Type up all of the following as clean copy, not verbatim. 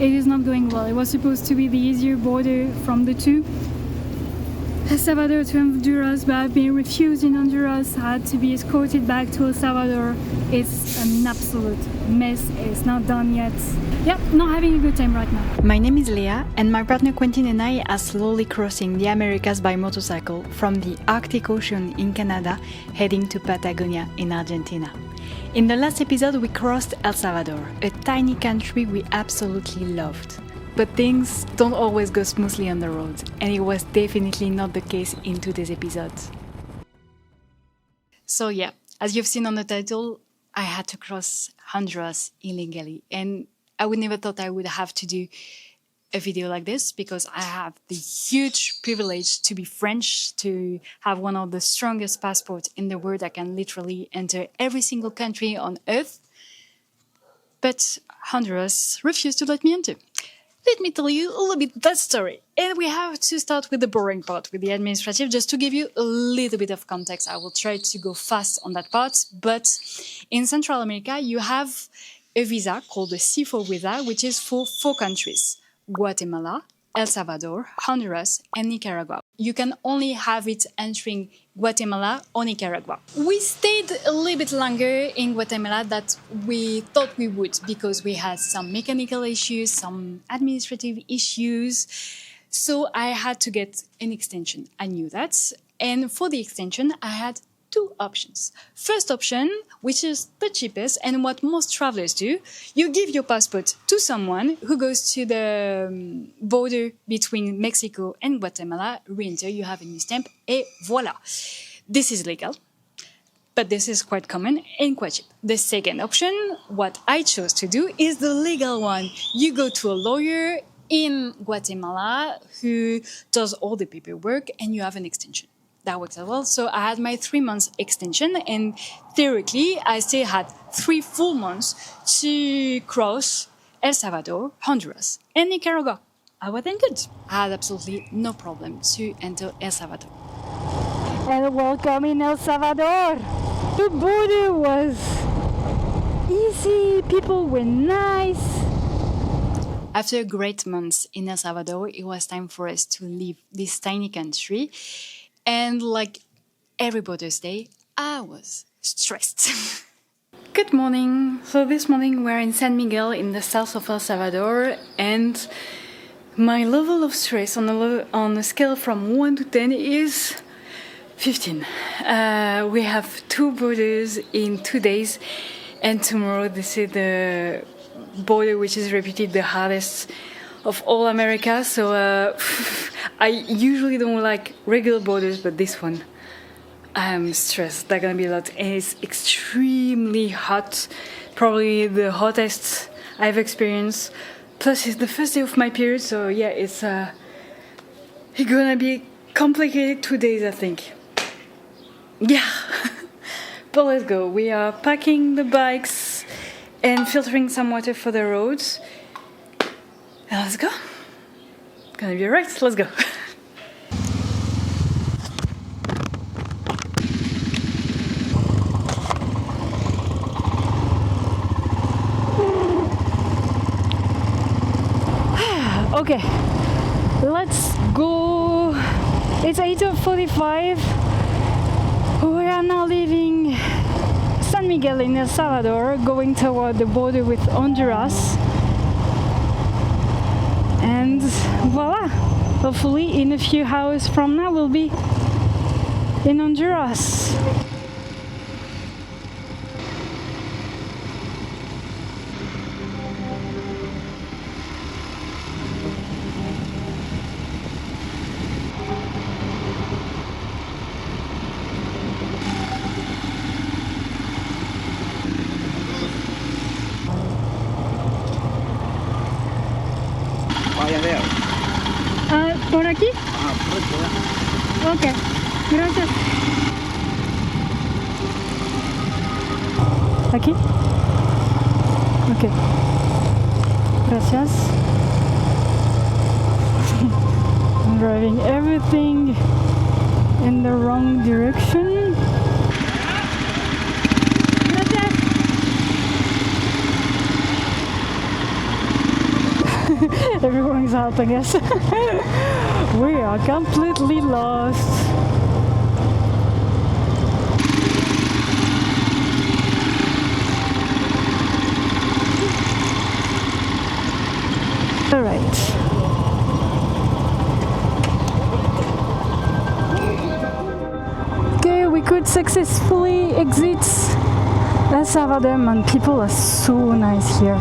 it is not going well. It was supposed to be the easier border from the two, El Salvador to Honduras, but I've been refused in Honduras. I had to be escorted back to El Salvador. It's an absolute mess. It's not done yet. Yep, not having a good time right now. My name is Leah, and my partner Quinten and I are slowly crossing the Americas by motorcycle from the Arctic Ocean in Canada, heading to Patagonia in Argentina. In the last episode, we crossed El Salvador, a tiny country we absolutely loved. But things don't always go smoothly on the road, and it was definitely not the case in today's episode. So yeah, as you've seen on the title, I had to cross Honduras illegally, and I would never thought I would have to do a video like this because I have the huge privilege to be French, to have one of the strongest passports in the world. I can literally enter every single country on earth, but Honduras refused to let me enter. Let me tell you a little bit that story. And we have to start with the boring part, with the administrative, just to give you a little bit of context. I will try to go fast on that part, but in Central America, you have a visa called the C4 visa, which is for 4 countries: Guatemala, El Salvador, Honduras, and Nicaragua. You can only have it entering Guatemala or Nicaragua. We stayed a little bit longer in Guatemala than we thought we would because we had some mechanical issues, some administrative issues. So I had to get an extension. I knew that. And for the extension, I had 2 options. First option, which is the cheapest and what most travelers do, you give your passport to someone who goes to the border between Mexico and Guatemala, re-enter, you have a new stamp, et voila. This is legal, but this is quite common and quite cheap. The second option, what I chose to do, is the legal one. You go to a lawyer in Guatemala who does all the paperwork and you have an extension. That works as well. So I had my 3 months extension, and theoretically, I still had 3 full months to cross El Salvador, Honduras, and Nicaragua. I wasn't good. I had absolutely no problem to enter El Salvador. And welcome in El Salvador. The border was easy. People were nice. After great months in El Salvador, it was time for us to leave this tiny country. And like every Father's Day, I was stressed. Good morning. So this morning we're in San Miguel in the south of El Salvador, and my level of stress on a scale from 1 to 10 is 15. We have 2 borders in 2 days, and tomorrow this is the border which is reputed the hardest of all America. So I usually don't like regular borders, but this one, I'm stressed. That's gonna be a lot. And it's extremely hot, probably the hottest I've experienced. Plus, it's the first day of my period, so yeah, it's gonna be complicated 2 days, I think. Yeah, but let's go. We are packing the bikes and filtering some water for the roads. And let's go. It's gonna be alright. Let's go. Okay, let's go. It's 8:45. We are now leaving San Miguel in El Salvador, going toward the border with Honduras. And voila! Hopefully in a few hours from now we'll be in Honduras. ¿Por aquí? Ok, gracias. ¿Aquí? Ok. Gracias. I'm driving everything in the wrong direction. Gracias. Everyone is helping us. We are completely lost. All right. Okay, we could successfully exit El Salvador, and people are so nice here.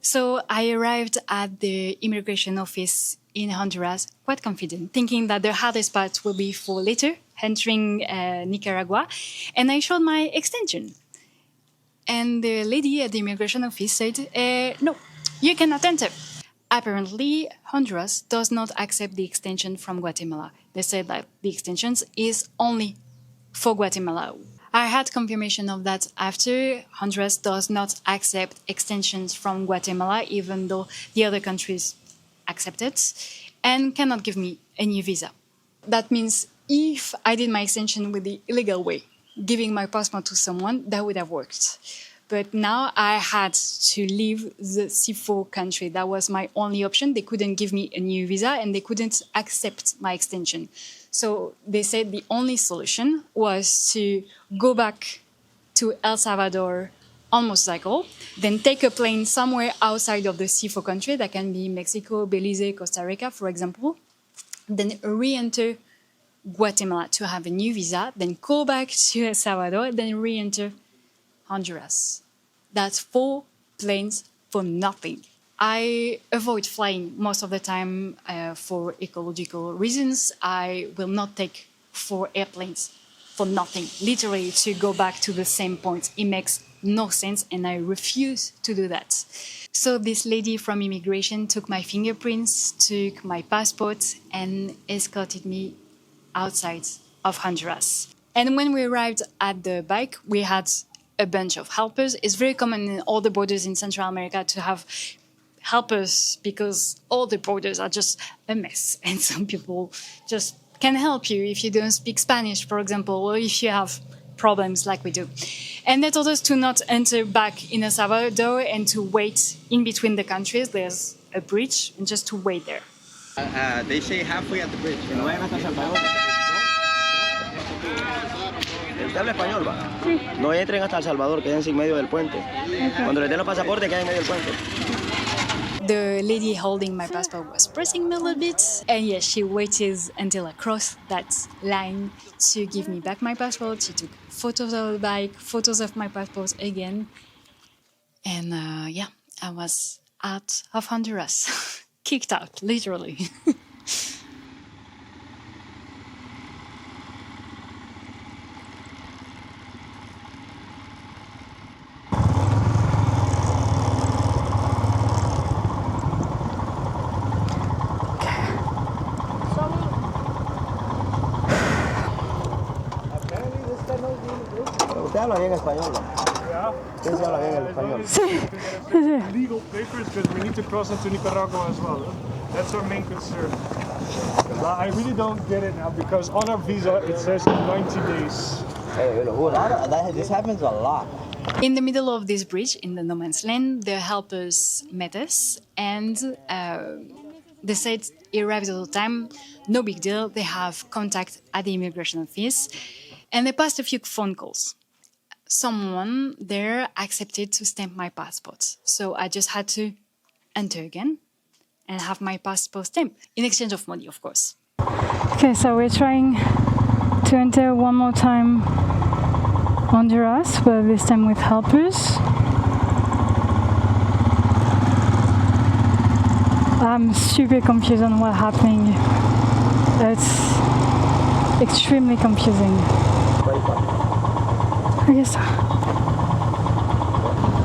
So I arrived at the immigration office in Honduras quite confident, thinking that the hardest part will be for later, entering Nicaragua. And I showed my extension. And the lady at the immigration office said, no, you cannot enter. Apparently, Honduras does not accept the extension from Guatemala. They said that the extension is only for Guatemala. I had confirmation of that after. Honduras does not accept extensions from Guatemala, even though the other countries accept it, and cannot give me a new visa. That means if I did my extension with the illegal way, giving my passport to someone, that would have worked. But now I had to leave the C4 country. That was my only option. They couldn't give me a new visa and they couldn't accept my extension. So they said the only solution was to go back to El Salvador on motorcycle, then take a plane somewhere outside of the C4 country. That can be Mexico, Belize, Costa Rica, for example. Then re-enter Guatemala to have a new visa, then go back to El Salvador, then re-enter Honduras. That's 4 planes for nothing. I avoid flying most of the time for ecological reasons. I will not take 4 airplanes for nothing, literally to go back to the same point. It makes no sense and I refuse to do that. So this lady from immigration took my fingerprints, took my passport and escorted me outside of Honduras. And when we arrived at the bike, we had a bunch of helpers. It's very common in all the borders in Central America to have helpers because all the borders are just a mess. And some people just can help you if you don't speak Spanish, for example, or if you have problems like we do. And they told us to not enter back in El Salvador and to wait in between the countries. There's a bridge and just to wait there. They say halfway at the bridge. Que no vayan hasta Salvador. ¿Usted habla español, va? Sí. No entren hasta El Salvador, quédense en medio del puente. Okay. Cuando les den los pasaportes, queden en medio del puente. The lady holding my passport was pressing me a little bit. And yes, she waited until I crossed that line to give me back my passport. She took photos of the bike, photos of my passport again. And yeah, I was out of Honduras. Kicked out, literally. Usted habla bien español, ¿no? Yeah. Usted sí habla bien el español. Sí. Legal papers because we need to cross into Nicaragua as well. That's our main concern. I really don't get it now because on our visa it says 90 days. Hey, this happens a lot. In the middle of this bridge, in the no man's land, the helpers met us and they said it arrives at the time, no big deal, they have contact at the immigration office. And they passed a few phone calls. Someone there accepted to stamp my passport. So I just had to enter again and have my passport stamped, in exchange of money, of course. Okay, so we're trying to enter one more time Honduras, but this time with helpers. I'm super confused on what's happening. It's extremely confusing. Aquí está.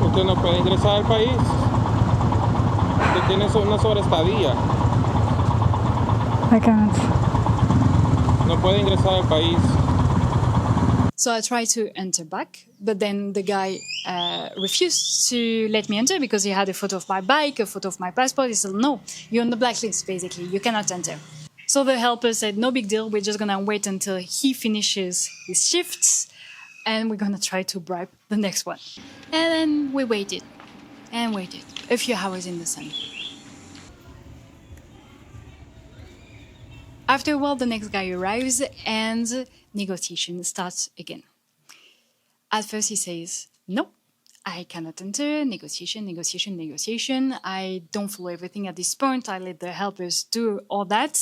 Usted no puede ingresar al país. Usted tiene una sobreestadía. I can't. No puede ingresar al país. So I tried to enter back, but then the guy refused to let me enter because he had a photo of my bike, a photo of my passport. He said, no, you're on the blacklist, basically. You cannot enter. So the helper said, no big deal. We're just going to wait until he finishes his shifts, and we're going to try to bribe the next one. And then we waited and waited a few hours in the sun. After a while, the next guy arrives and negotiation starts again. At first he says, no, I cannot enter, negotiation. I don't follow everything at this point. I let the helpers do all that.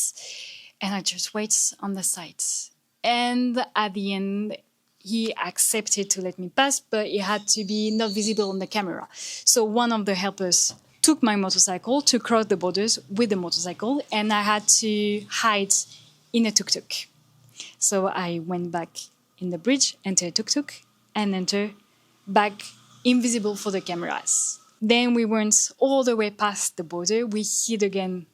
And I just wait on the side. And at the end, he accepted to let me pass, but it had to be not visible on the camera. So one of the helpers took my motorcycle to cross the borders with the motorcycle, and I had to hide in a tuk-tuk. So I went back in the bridge, entered a tuk-tuk, and entered back invisible for the cameras. Then we went all the way past the border. We hid again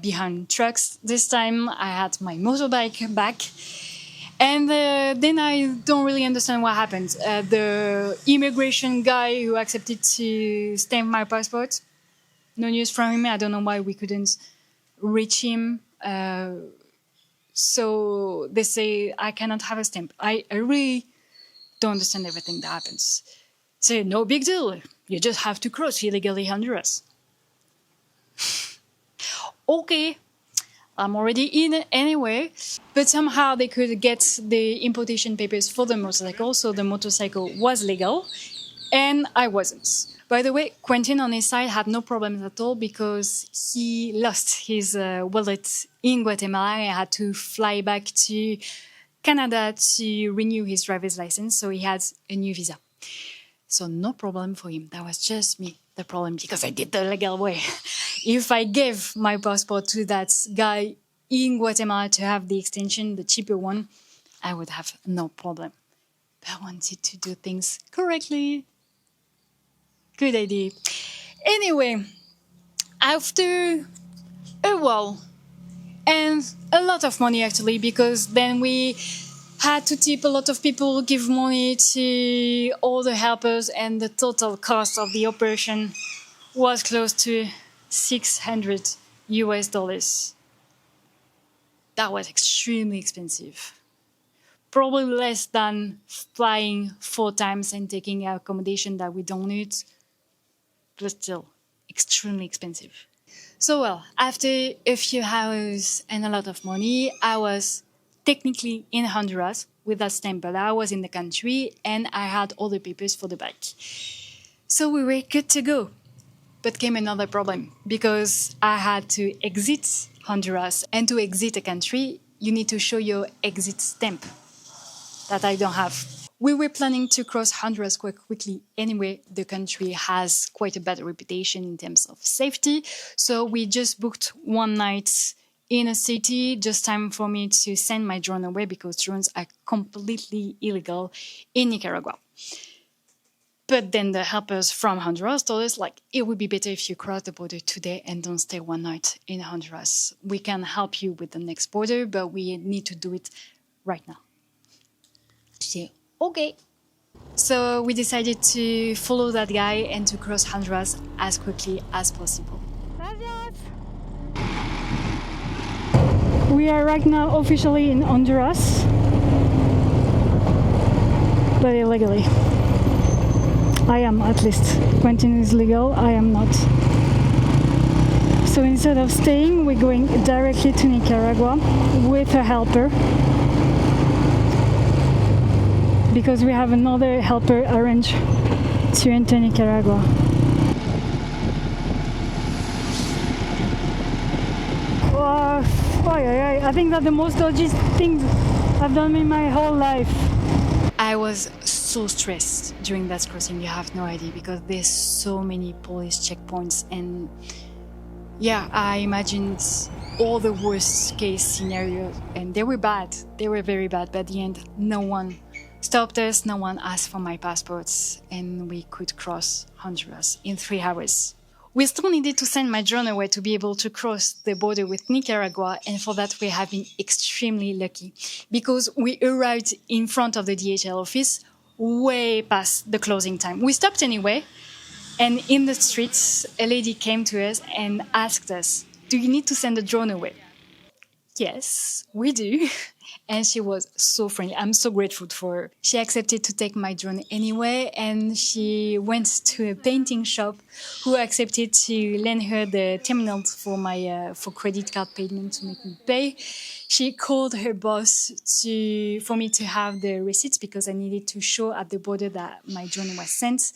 behind trucks. This time I had my motorbike back. And then I don't really understand what happened. The immigration guy who accepted to stamp my passport, no news from him. I don't know why we couldn't reach him. So they say I cannot have a stamp. I really don't understand everything that happens. Say, no big deal. You just have to cross illegally Honduras. Okay, I'm already in anyway. But somehow they could get the importation papers for the motorcycle, so the motorcycle was legal, and I wasn't. By the way, Quinten on his side had no problems at all because he lost his wallet in Guatemala and had to fly back to Canada to renew his driver's license, so he had a new visa. So no problem for him. That was just me, the problem, because I did the legal way. If I gave my passport to that guy in Guatemala to have the extension, the cheaper one, I would have no problem. But I wanted to do things correctly. Good idea. Anyway, after a while, and a lot of money actually, because then we had to tip a lot of people, give money to all the helpers, and the total cost of the operation was close to $600 US. That was extremely expensive. Probably less than flying 4 times and taking accommodation that we don't need, but still extremely expensive. So well, after a few hours and a lot of money, I was technically in Honduras with that stamp, but I was in the country and I had all the papers for the bike. So we were good to go. But came another problem because I had to exit Honduras, and to exit a country, you need to show your exit stamp that I don't have. We were planning to cross Honduras quite quickly anyway. The country has quite a bad reputation in terms of safety. So we just booked one night in a city, just time for me to send my drone away because drones are completely illegal in Nicaragua. But then the helpers from Honduras told us, like, it would be better if you cross the border today and don't stay one night in Honduras. We can help you with the next border, but we need to do it right now. So, okay. So we decided to follow that guy and to cross Honduras as quickly as possible. We are right now officially in Honduras, but illegally. I am, at least. Quinten is legal, I am not. So instead of staying, we're going directly to Nicaragua with a helper, because we have another helper arranged to enter Nicaragua. I think that's the most dodgy thing I've done in my whole life. I was so stressed during that crossing, you have no idea, because there's so many police checkpoints, and yeah, I imagined all the worst case scenarios, and they were bad. They were very bad, but at the end, no one stopped us, no one asked for my passports, and we could cross Honduras in 3 hours. We still needed to send my drone away to be able to cross the border with Nicaragua, and for that we have been extremely lucky because we arrived in front of the DHL office way past the closing time. We stopped anyway, and in the streets, a lady came to us and asked us, "Do you need to send a drone away?" Yes, we do. And she was so friendly. I'm so grateful for her. She accepted to take my drone anyway, and she went to a painting shop who accepted to lend her the terminal for my for credit card payment to make me pay. She called her boss for me to have the receipts because I needed to show at the border that my drone was sent.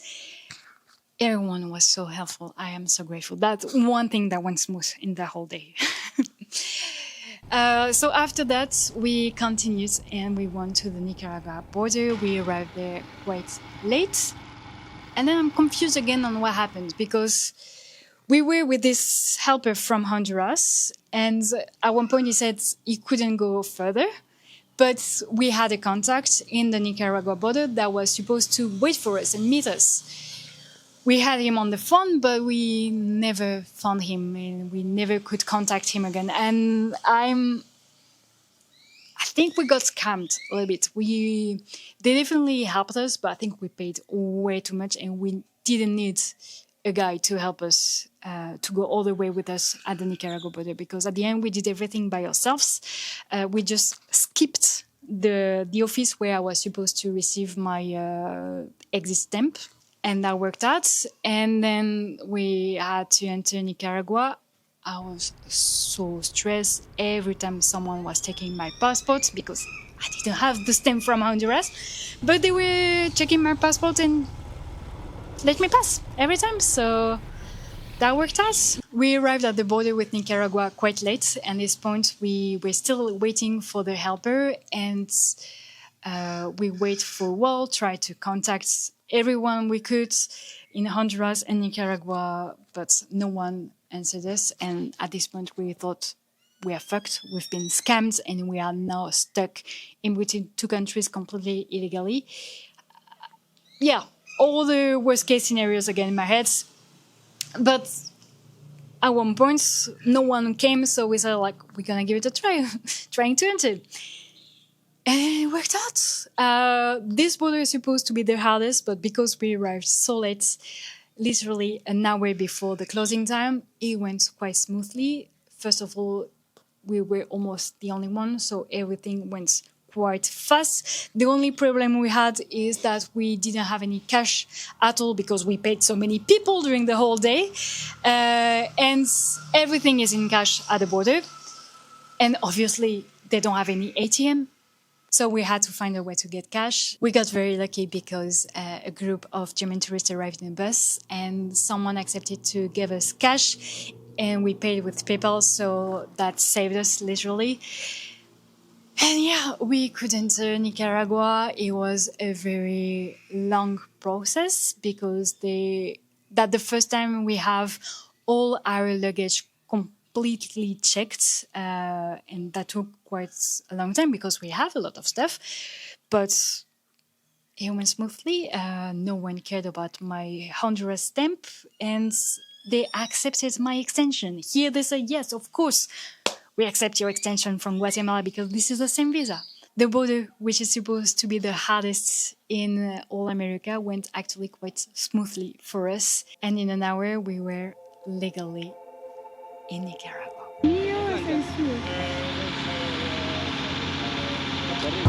Everyone was so helpful. I am so grateful. That's one thing that went smooth in the whole day. So after that, we continued and we went to the Nicaragua border. We arrived there quite late. And then I'm confused again on what happened because we were with this helper from Honduras. And at one point he said he couldn't go further. But we had a contact in the Nicaragua border that was supposed to wait for us and meet us. We had him on the phone, but we never found him and we never could contact him again. And I think we got scammed a little bit. They definitely helped us, but I think we paid way too much and we didn't need a guy to help us to go all the way with us at the Nicaragua border because at the end we did everything by ourselves. We just skipped the office where I was supposed to receive my exit stamp. And that worked out. And then we had to enter Nicaragua. I was so stressed every time someone was taking my passport because I didn't have the stamp from Honduras. But they were checking my passport and let me pass every time. So that worked out. We arrived at the border with Nicaragua quite late. And at this point, we were still waiting for the helper. And we waited for a while, tried to contact everyone we could in Honduras and Nicaragua, but no one answered us. And at this point, we thought we are fucked. We've been scammed, and we are now stuck in between two countries completely illegally. Yeah, all the worst case scenarios again in my head. But at one point, no one came, so we said, like, we're gonna give it a try, trying to enter. And it worked out. This border is supposed to be the hardest, but because we arrived so late, literally an hour before the closing time, it went quite smoothly. First of all, we were almost the only one, so everything went quite fast. The only problem we had is that we didn't have any cash at all because we paid so many people during the whole day. And everything is in cash at the border. And obviously, they don't have any ATM. So we had to find a way to get cash. We got very lucky because a group of German tourists arrived in a bus and someone accepted to give us cash and we paid with PayPal, so that saved us literally. And yeah, we could enter Nicaragua. It was a very long process because the first time we have all our luggage completely checked, and that took quite a long time because we have a lot of stuff, but it went smoothly. No one cared about my Honduras stamp, and they accepted my extension. Here they say, yes, of course, we accept your extension from Guatemala because this is the same visa. The border, which is supposed to be the hardest in all America, went actually quite smoothly for us, and in an hour we were legally in Nicaragua.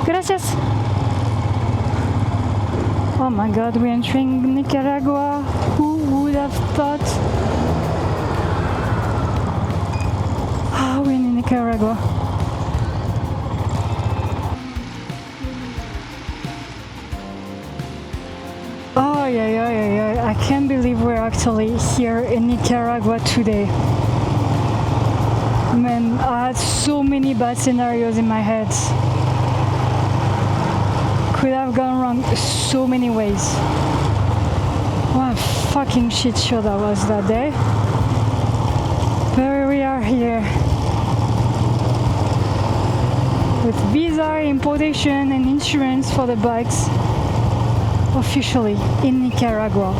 Gracias. Oh my God, we're entering Nicaragua. Who would have thought? Oh, we're in Nicaragua. Oh, yeah. I can't believe we're actually here in Nicaragua today. Man, I had so many bad scenarios in my head. Could have gone wrong so many ways. What a fucking shit show that was that day. But we are here. With visa, importation and insurance for the bikes. Officially in Nicaragua.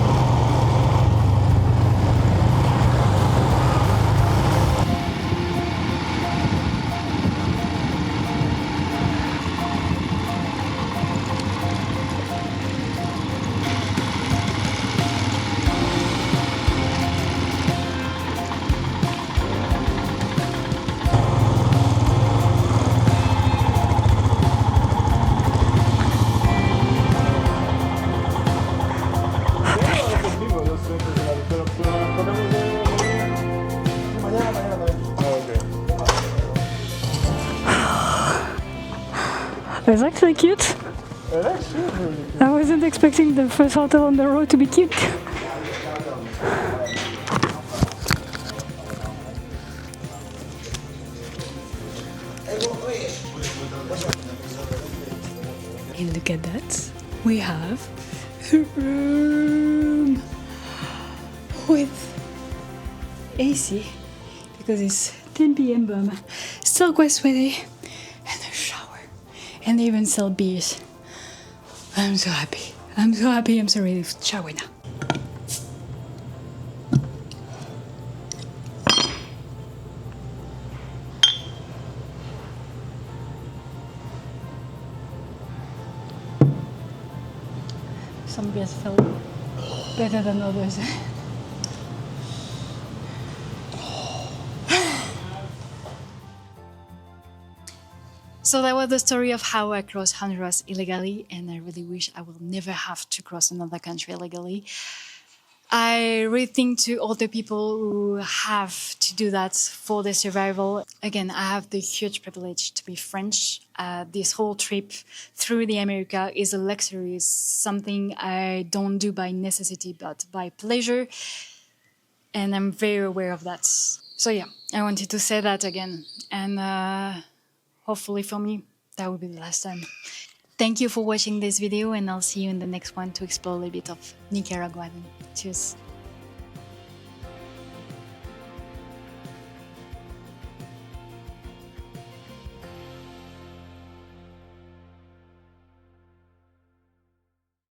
It's actually cute. It actually is really cute. I wasn't expecting the first hotel on the road to be cute. And look at that. We have a room with AC because it's 10 p.m. but I'm still quite sweaty, and a shower, and they even sell beers. I'm so happy. I'm so happy. I'm so ready to shower now. Some beers felt better than others. So that was the story of how I crossed Honduras illegally, and I really wish I will never have to cross another country illegally. I really think to all the people who have to do that for their survival. Again, I have the huge privilege to be French. This whole trip through the America is a luxury, it's something I don't do by necessity, but by pleasure. And I'm very aware of that. So yeah, I wanted to say that again. And hopefully for me, that will be the last time. Thank you for watching this video, and I'll see you in the next one to explore a little bit of Nicaragua. Cheers.